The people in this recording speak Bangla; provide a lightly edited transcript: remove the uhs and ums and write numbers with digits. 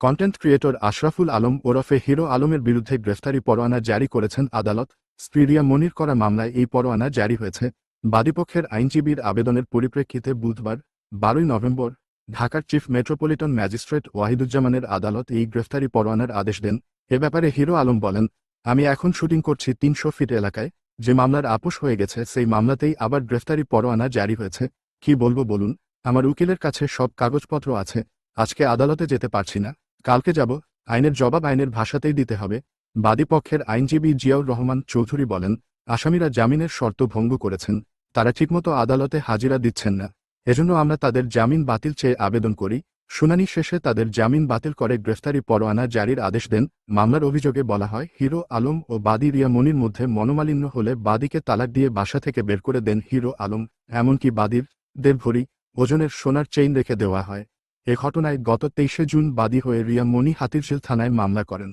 কন্টেন্ট ক্রিয়েটর আশরাফুল আলম ওরফে হিরো আলমের বিরুদ্ধে গ্রেফতারি পরোয়ানা জারি করেছেন আদালত। স্ত্রী রিয়া মনির করা মামলায় এই পরোয়ানা জারি হয়েছে। বাদীপক্ষের আইনজীবীর আবেদনের পরিপ্রেক্ষিতে বুধবার 12 নভেম্বর ঢাকার চিফ মেট্রোপলিটন ম্যাজিস্ট্রেট ওয়াহিদুজ্জামানের আদালত এই গ্রেফতারি পরোয়ানার আদেশ দেন। এ ব্যাপারে হিরো আলম বলেন, আমি এখন শুটিং করছি 300 ফিট এলাকায়। যে মামলার আপোষ হয়ে গেছে সেই মামলাতেই আবার গ্রেফতারি পরোয়ানা জারি হয়েছে। কি বলবো বলুন, আমার উকিলের কাছে সব কাগজপত্র আছে। আজকে আদালতে যেতে পারছি না, কালকে যাব। আইনের জবাব আইনের ভাষাতেই দিতে হবে। বাদীপক্ষের আইনজীবী জিয়াউর রহমান চৌধুরী বলেন, আসামিরা জামিনের শর্ত ভঙ্গ করেছেন, তারা ঠিকমতো আদালতে হাজিরা দিচ্ছেন না। এজন্য আমরা তাদের জামিন বাতিল চেয়ে আবেদন করি। শুনানি শেষে তাদের জামিন বাতিল করে গ্রেফতারি পরোয়ানা জারির আদেশ দেন। মামলার অভিযোগে বলা হয়, হিরো আলম ও বাদী রিয়া মনির মধ্যে মনোমালিন্য হলে বাদীকে তালাক দিয়ে বাসা থেকে বের করে দেন হিরো আলম। এমনকি বাদীর 1.5 ভরি ওজনের সোনার চেইন রেখে দেওয়া হয়। এ ঘটনায় গত 23 জুন বাদী হয়ে রিয়া মনি হাতিরঝিল থানায় মামলা করেন।